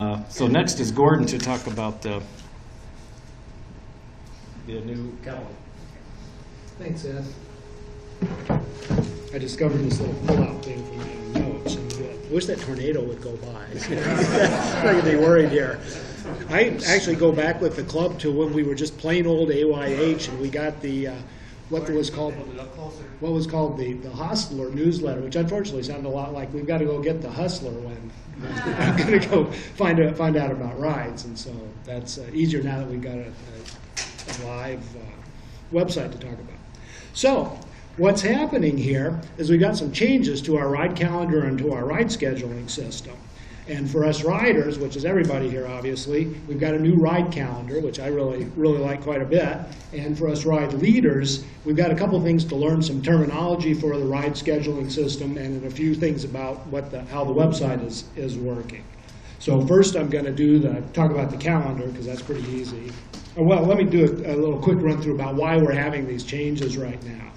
So next is Gordon to talk about the new calendar. Thanks, Ed. I discovered this little pull-out thing from my notes, and I wish that tornado would go by. I'm not going to be worried here. I actually go back with the club to when we were just plain old AYH, and we got the what was called the Hustler newsletter, which unfortunately sounded a lot like we've got to go get the Hustler when I'm going to go find out about rides, and so that's easier now that we've got a live website to talk about. So what's happening here is we've got some changes to our ride calendar and to our ride scheduling system. And for us riders, which is everybody here obviously, we've got a new ride calendar, which I really like quite a bit. And for us ride leaders, we've got a couple things to learn, some terminology for the ride scheduling system and a few things about how the website is working. So first I'm going to talk about the calendar, because that's pretty easy. Well, let me do a little quick run through about why we're having these changes right now.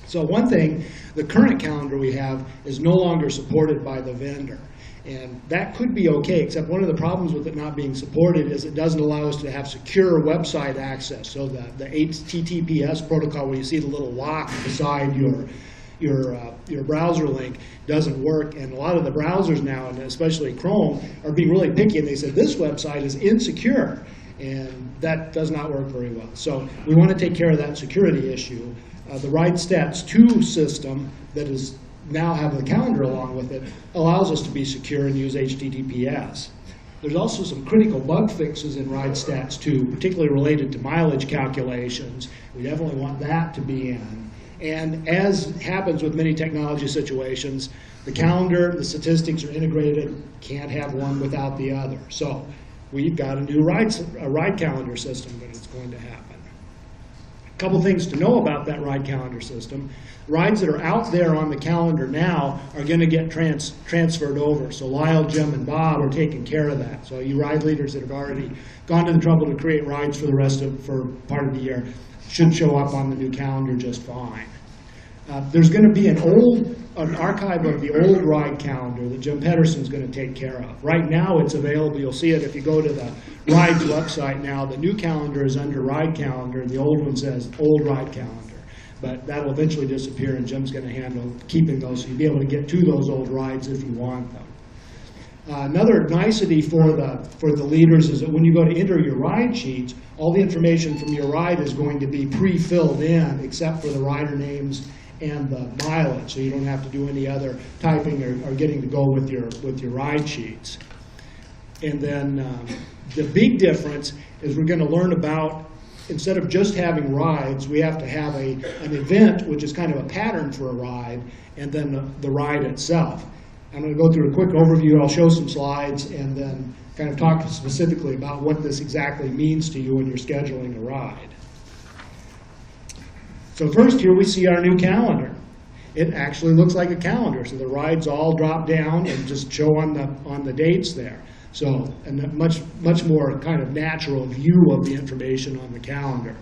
So one thing, the current calendar we have is no longer supported by the vendor. And that could be okay, except one of the problems with it not being supported is it doesn't allow us to have secure website access. So the HTTPS protocol, where you see the little lock beside your browser link, doesn't work. And a lot of the browsers now, and especially Chrome, are being really picky, and they said this website is insecure. And that does not work very well. So we want to take care of that security issue. The RideStats 2 system that is now have the calendar along with it allows us to be secure and use HTTPS. There's also some critical bug fixes in RideStats 2, particularly related to mileage calculations. We definitely want that to be in. And as happens with many technology situations, the calendar, the statistics are integrated, can't have one without the other. So we've got a new ride calendar system that is going to happen. A couple things to know about that ride calendar system. Rides that are out there on the calendar now are going to get transferred over. So Lyle, Jim, and Bob are taking care of that. So you ride leaders that have already gone to the trouble to create rides for part of the year should show up on the new calendar just fine. There's going to be an archive of the old ride calendar that Jim Pedersen's going to take care of. Right now it's available. You'll see it if you go to the Rides website now. The new calendar is under Ride Calendar, and the old one says Old Ride Calendar. But that will eventually disappear, and Jim's going to handle keeping those, so you'll be able to get to those old rides if you want them. Another nicety for the leaders is that when you go to enter your ride sheets, all the information from your ride is going to be pre-filled in, except for the rider names and the mileage, so you don't have to do any other typing or getting to go with your ride sheets. And then the big difference is we're going to learn about, instead of just having rides, we have to have an event, which is kind of a pattern for a ride, and then the ride itself. I'm going to go through a quick overview. I'll show some slides and then kind of talk specifically about what this exactly means to you when you're scheduling a ride. So first, here we see our new calendar. It actually looks like a calendar, so the rides all drop down and just show on the dates there. So a much more kind of natural view of the information on the calendar.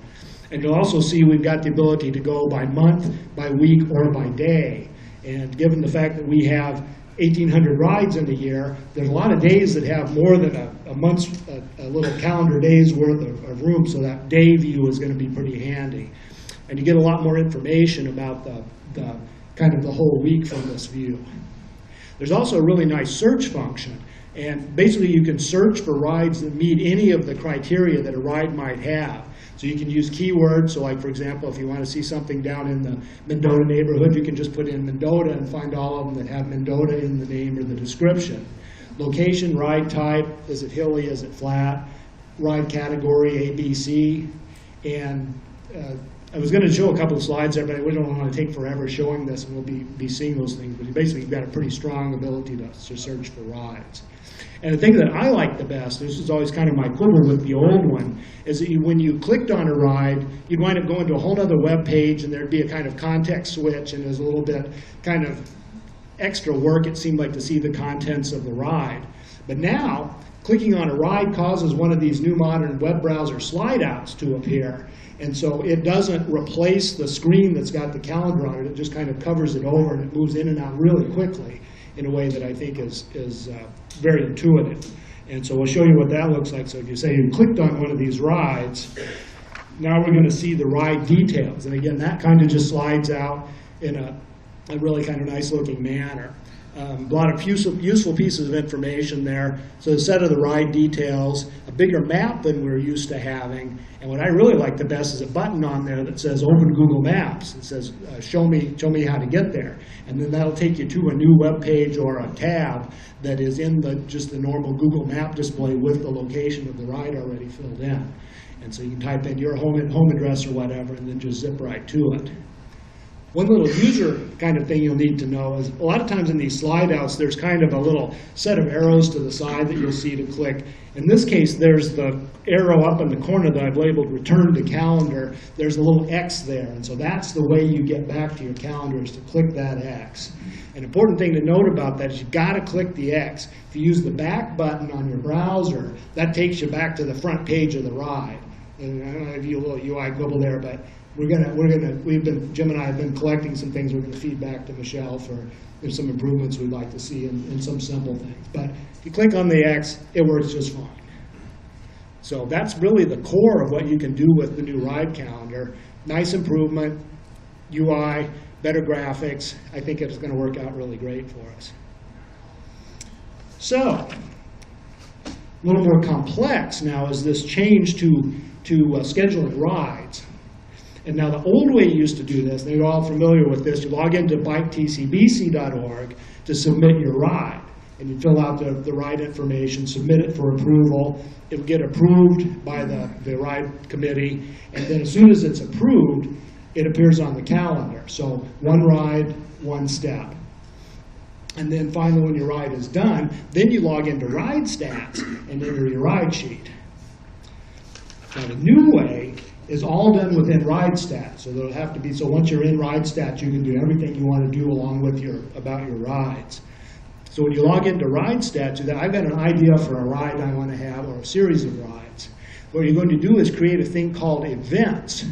And you'll also see we've got the ability to go by month, by week, or by day. And given the fact that we have 1,800 rides in a year, there's a lot of days that have more than a month's, a little calendar day's worth of room, so that day view is going to be pretty handy. And you get a lot more information about the kind of the whole week from this view. There's also a really nice search function. And basically you can search for rides that meet any of the criteria that a ride might have. So you can use keywords. So like, for example, if you want to see something down in the Mendota neighborhood, you can just put in Mendota and find all of them that have Mendota in the name or the description. Location, ride type, is it hilly, is it flat, ride category, ABC, and I was going to show a couple of slides there, but we don't want to take forever showing this, and we'll be seeing those things. But basically, you've got a pretty strong ability to search for rides. And the thing that I like the best, this is always kind of my quibble with the old one, is that when you clicked on a ride, you'd wind up going to a whole other web page, and there'd be a kind of context switch, and there's a little bit kind of extra work, it seemed like, to see the contents of the ride. But now, clicking on a ride causes one of these new modern web browser slide outs to appear. And so it doesn't replace the screen that's got the calendar on it. It just kind of covers it over, and it moves in and out really quickly in a way that I think is very intuitive. And so we'll show you what that looks like. So if you say you clicked on one of these rides, now we're going to see the ride details. And again, that kind of just slides out in a really kind of nice looking manner. A lot of useful pieces of information there. So a set of the ride details, a bigger map than we're used to having. And what I really like the best is a button on there that says Open Google Maps. It says show me how to get there. And then that'll take you to a new web page or a tab that is in just the normal Google Map display with the location of the ride already filled in. And so you can type in your home address or whatever and then just zip right to it. One little user kind of thing you'll need to know is a lot of times in these slide outs there's kind of a little set of arrows to the side that you'll see to click. In this case there's the arrow up in the corner that I've labeled Return to Calendar. There's a little X there, and so that's the way you get back to your calendar, is to click that X. An important thing to note about that is you've got to click the X. If you use the back button on your browser, that takes you back to the front page of the ride. And I don't know if you a little UI quibble there, but Jim and I have been collecting some things we're going to feed back to Michelle for some improvements we'd like to see in some simple things. But if you click on the X, it works just fine. So that's really the core of what you can do with the new ride calendar. Nice improvement, UI, better graphics. I think it's going to work out really great for us. So, a little more complex now is this change to scheduling rides. And now the old way you used to do this, and you're all familiar with this, you log into biketcbc.org to submit your ride. And you fill out the ride information, submit it for approval. It will get approved by the ride committee. And then as soon as it's approved, it appears on the calendar. So one ride, one step. And then finally when your ride is done, then you log into Ride Stats and enter your ride sheet. Now the new way is all done within Ride Stats. So there'll have to be, so once you're in Ride Stats, you can do everything you want to do along with about your rides. So when you log into Ride Stats, I've got an idea for a ride I want to have, or a series of rides. What you're going to do is create a thing called events.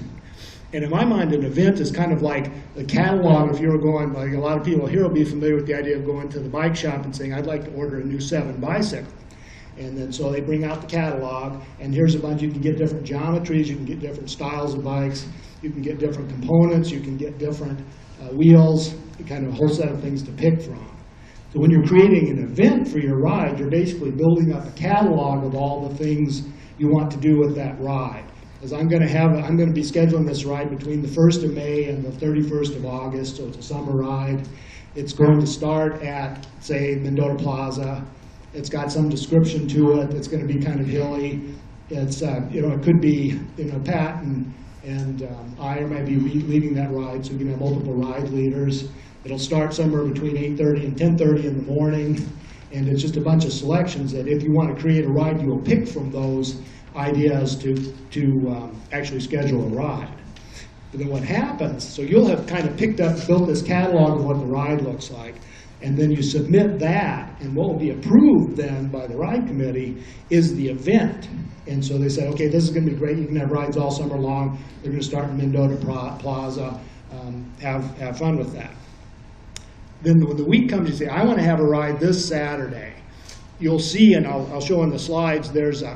And in my mind, an event is kind of like the catalog. If you were going, like a lot of people here will be familiar with the idea of going to the bike shop and saying, I'd like to order a new 7 bicycle. And then so they bring out the catalog, and here's a bunch. You can get different geometries, you can get different styles of bikes, you can get different components, you can get different wheels, kind of a whole set of things to pick from. So when you're creating an event for your ride, you're basically building up a catalog of all the things you want to do with that ride. Because I'm going to be scheduling this ride between the 1st of May and the 31st of August, so it's a summer ride. It's going to start at, say, Mendota Plaza. It's got some description to it. It's going to be kind of hilly. It's, it could be, Pat and I might be leading that ride, so we can have multiple ride leaders. It'll start somewhere between 8:30 and 10:30 in the morning, and it's just a bunch of selections that if you want to create a ride, you'll pick from those ideas to actually schedule a ride. But then what happens, so you'll have kind of built this catalog of what the ride looks like, and then you submit that, and what will be approved then by the ride committee is the event. And so they say, okay, this is going to be great, you can have rides all summer long, they're going to start in Mendota Plaza, have fun with that. Then when the week comes, you say, I want to have a ride this Saturday. You'll see, and I'll show in the slides,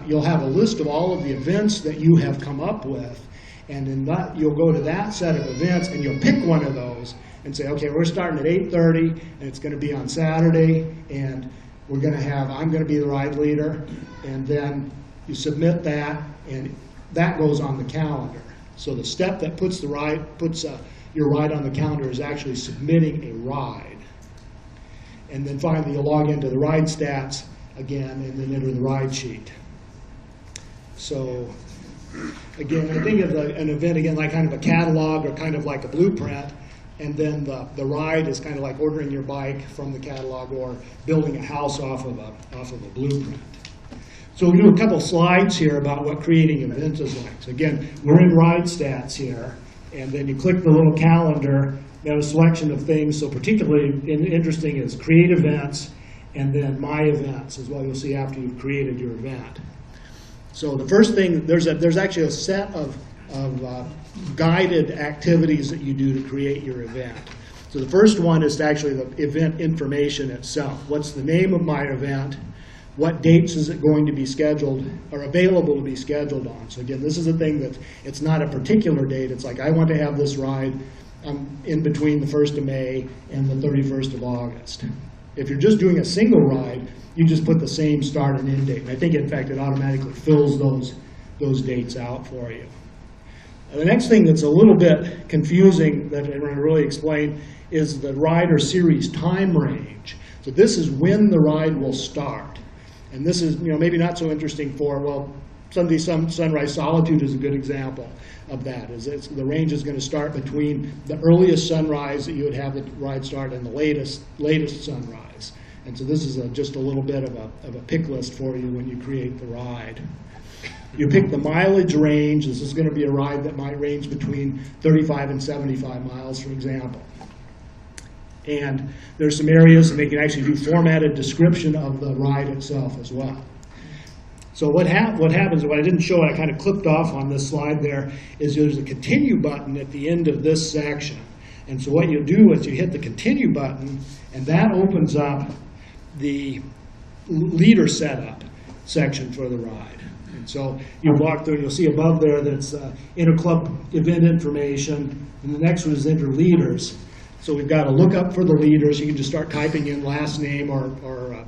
you'll have a list of all of the events that you have come up with, and in that, you'll go to that set of events, and you'll pick one of those, and say, okay, we're starting at 8:30, and it's going to be on Saturday, and I'm going to be the ride leader, and then you submit that, and that goes on the calendar. So the step that puts your ride on the calendar is actually submitting a ride. And then finally, you'll log into the Ride Stats again, and then enter the ride sheet. So again, I think of an event again like kind of a catalog or kind of like a blueprint, and then the ride is kind of like ordering your bike from the catalog or building a house off of a blueprint. So we'll do a couple slides here about what creating events is like. So again, we're in Ride Stats here, and then you click the little calendar. You have a selection of things. So particularly interesting is create events, and then my events is what you'll see after you've created your event. So the first thing, there's actually a set of guided activities that you do to create your event. So the first one is actually the event information itself. What's the name of my event? what dates is it going to be scheduled or available to be scheduled on. So again, this is a thing that it's not a particular date. It's like, I want to have this ride in between the 1st of May and the 31st of August. If you're just doing a single ride, you just put the same start and end date. And I think, in fact, it automatically fills those dates out for you. The next thing that's a little bit confusing that I'm going to really explain is the ride or series time range. So this is when the ride will start. And this is, maybe not so interesting for, well, Sunrise Solitude is a good example of that. The range is going to start between the earliest sunrise that you would have the ride start and the latest sunrise. And so this is just a little bit of a pick list for you when you create the ride. You pick the mileage range. This is going to be a ride that might range between 35 and 75 miles, for example. And there's some areas that they can actually do formatted description of the ride itself as well. So what happens, what I didn't show, I kind of clipped off on this slide there, is there's a continue button at the end of this section. And so what you do is you hit the continue button, and that opens up the leader setup section for the ride. And so you walk through, you'll see above there that's inter-club event information, and the next one is inter-leaders. So we've got to look up for the leaders. You can just start typing in last name or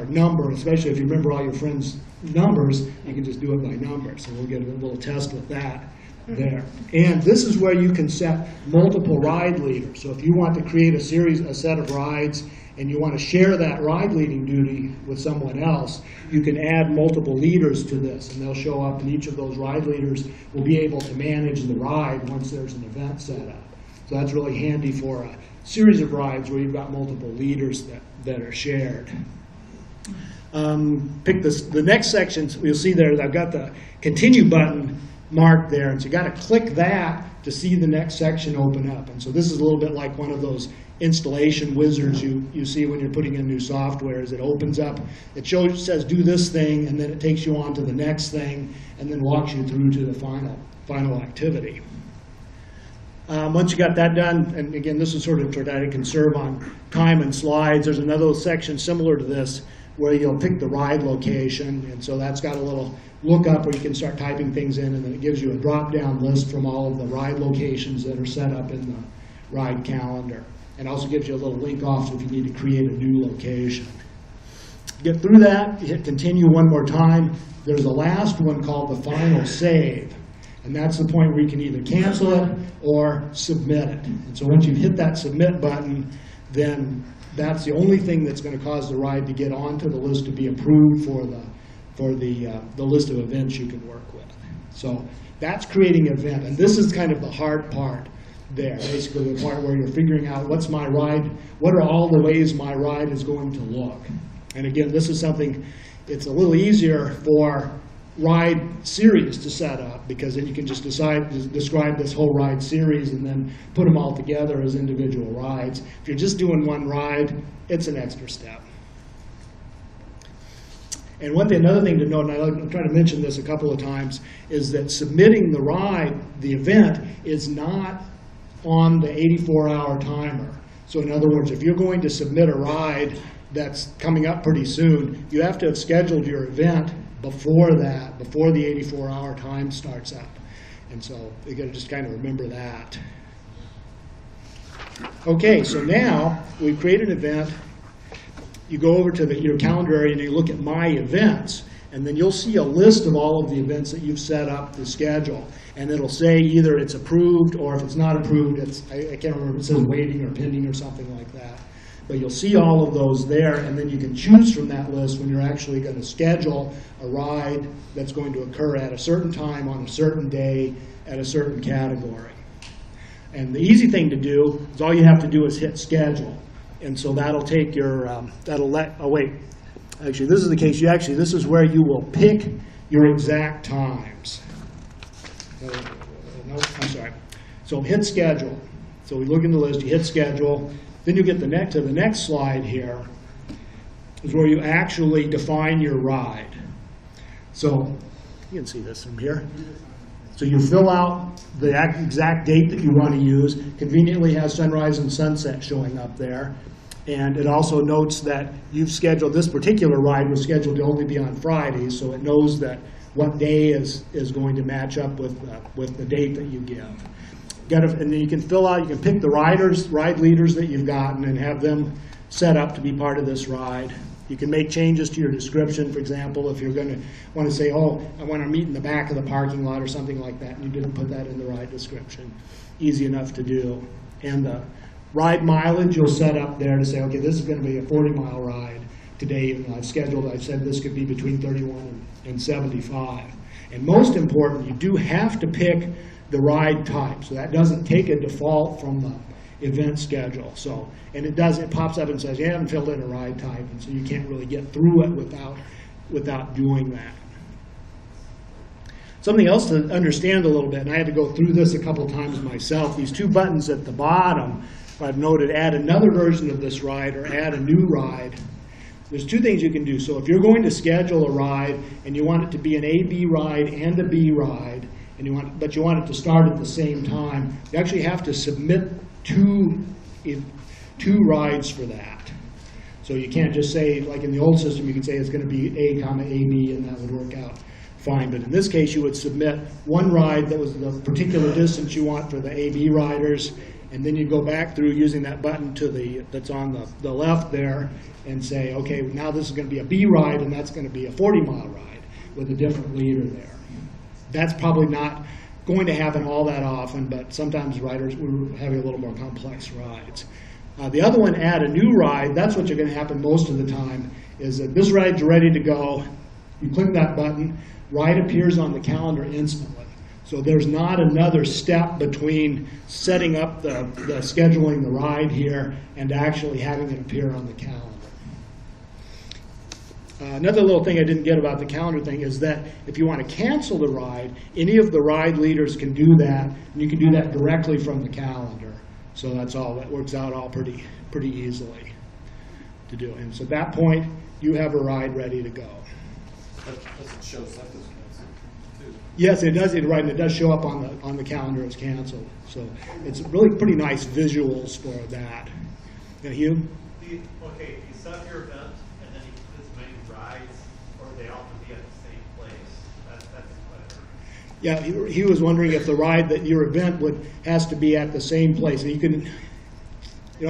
number, especially if you remember all your friends' numbers, you can just do it by number. So we'll get a little test with that there. And this is where you can set multiple ride leaders. So if you want to create a set of rides, and you want to share that ride leading duty with someone else, you can add multiple leaders to this, and they'll show up, and each of those ride leaders will be able to manage the ride once there's an event set up. So that's really handy for a series of rides where you've got multiple leaders that are shared. Pick the next section. You'll see there, I've got the continue button marked there, and so you got to click that to see the next section open up. And so this is a little bit like one of those installation wizards you see when you're putting in new software. As it opens up, it says do this thing, and then it takes you on to the next thing, and then walks you through to the final activity. Once you got that done, and again, this is sort of to try to conserve on time and slides, there's another section similar to this where you'll pick the ride location, and so that's got a little lookup where you can start typing things in, and then it gives you a drop-down list from all of the ride locations that are set up in the ride calendar. And also gives you a little link off if you need to create a new location. Get through that, you hit continue one more time. There's a last one called the final save. And that's the point where you can either cancel it or submit it. And so once you hit that submit button, then that's the only thing that's going to cause the ride to get onto the list to be approved for the list of events you can work with. So that's creating an event. And this is kind of the hard part there, basically the part where you're figuring out what's my ride, what are all the ways my ride is going to look. And again, this is something, it's a little easier for ride series to set up, because then you can just describe this whole ride series and then put them all together as individual rides. If you're just doing one ride, it's an extra step. And another thing to note, and I'll try to mention this a couple of times, is that submitting the ride, the event, is not on the 84-hour timer. So in other words, if you're going to submit a ride that's coming up pretty soon, you have to have scheduled your event before that, before the 84-hour time starts up. And so you got to just kind of remember that. Okay, so now we've created an event. You go over to your calendar area and you look at My Events, and then you'll see a list of all of the events that you've set up to schedule. And it'll say either it's approved, or if it's not approved, I can't remember if it says waiting or pending or something like that. But you'll see all of those there, and then you can choose from that list when you're actually going to schedule a ride that's going to occur at a certain time on a certain day at a certain category. And the easy thing to do is all you have to do is hit schedule. And so that'll take your, actually this is the case, this is where you will pick your exact times. No, I'm sorry. So hit schedule. So we look in the list, you hit schedule, then you get to the next slide here is where you actually define your ride. So you can see this from here. So you fill out the exact date that you want to use. Conveniently has sunrise and sunset showing up there. And it also notes that you've scheduled, this particular ride was scheduled to only be on Fridays, so it knows that what day is going to match up with the date that you give. And then you can fill out, you can pick the ride leaders that you've gotten and have them set up to be part of this ride. You can make changes to your description, for example, if you're going to want to say, oh, I want to meet in the back of the parking lot or something like that, and you didn't put that in the ride description. Easy enough to do. And the ride mileage you'll set up there to say, okay, this is going to be a 40-mile ride today, and I've said this could be between 31 and 75. And most important, you do have to pick the ride type. So that doesn't take a default from the event schedule. So, and it pops up and says you haven't filled in a ride type, and so you can't really get through it without doing that. Something else to understand a little bit, and I had to go through this a couple times myself, these two buttons at the bottom, I've noted add another version of this ride or add a new ride. There's two things you can do. So if you're going to schedule a ride and you want it to be an A-B ride and a B ride, but you want it to start at the same time, you actually have to submit two rides for that. So you can't just say, like in the old system, you can say it's going to be A, AB, and that would work out fine. But in this case, you would submit one ride that was the particular distance you want for the AB riders, and then you go back through using that button that's on the left there and say, okay, now this is going to be a B ride, and that's going to be a 40-mile ride with a different leader there. That's probably not going to happen all that often, but sometimes riders we're having a little more complex rides. The other one, add a new ride, that's what you're going to happen most of the time, is that this ride's ready to go. You click that button, ride appears on the calendar instantly. So there's not another step between setting up the scheduling the ride here and actually having it appear on the calendar. Another little thing I didn't get about the calendar thing is that if you want to cancel the ride, any of the ride leaders can do that, and you can do that directly from the calendar. So that works out all pretty easily to do. And so at that point, you have a ride ready to go. It shows up as canceled too. Yes, it does. It does show up on the calendar as canceled. So it's really pretty nice visuals for that. Yeah, Hugh? Okay, you set up your event, and then you put as many rides, or they all can be at the same place. That's what. Yeah, he was wondering if the ride that your event has to be at the same place. And you can,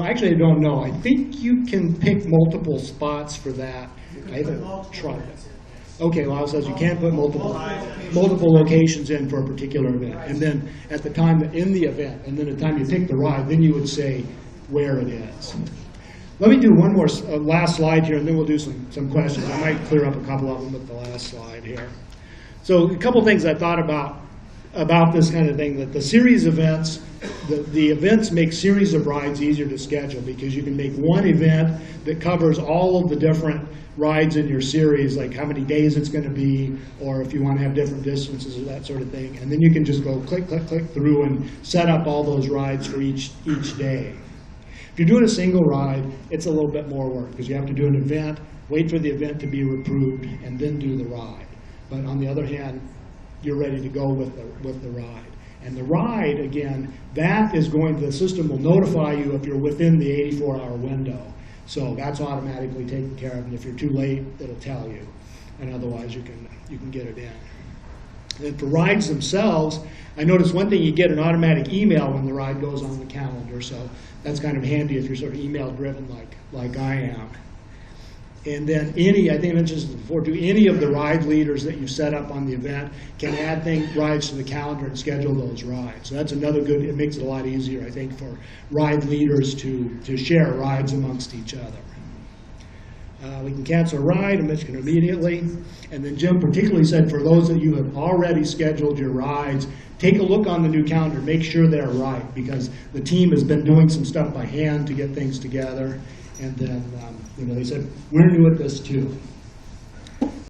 actually I don't know. I think you can pick multiple spots for that. I haven't tried that. Okay, well, it says you can't put multiple locations in for a particular event. And then at the time in the event, and then the time you pick the ride, then you would say where it is. Let me do one more last slide here, and then we'll do some questions. I might clear up a couple of them with the last slide here. So a couple things I thought about this kind of thing, that the series events, the events make series of rides easier to schedule because you can make one event that covers all of the different rides in your series, like how many days it's going to be, or if you want to have different distances or that sort of thing. And then you can just go click, click, click through and set up all those rides for each day. If you're doing a single ride, it's a little bit more work because you have to do an event, wait for the event to be approved, and then do the ride. But on the other hand, you're ready to go with the ride. And the ride, again, the system will notify you if you're within the 84-hour window. So that's automatically taken care of, and if you're too late, it'll tell you. And otherwise, you can get it in. And for rides themselves, I noticed one thing, you get an automatic email when the ride goes on the calendar, so that's kind of handy if you're sort of email-driven like I am. And then I think I mentioned this before too, any of the ride leaders that you set up on the event can add rides to the calendar and schedule those rides. So that's another good, it makes it a lot easier, I think, for ride leaders to share rides amongst each other. We can cancel a ride, I mentioned immediately. And then Jim particularly said for those of you who have already scheduled your rides, take a look on the new calendar, make sure they're right, because the team has been doing some stuff by hand to get things together. And then, they said, we're new at this too.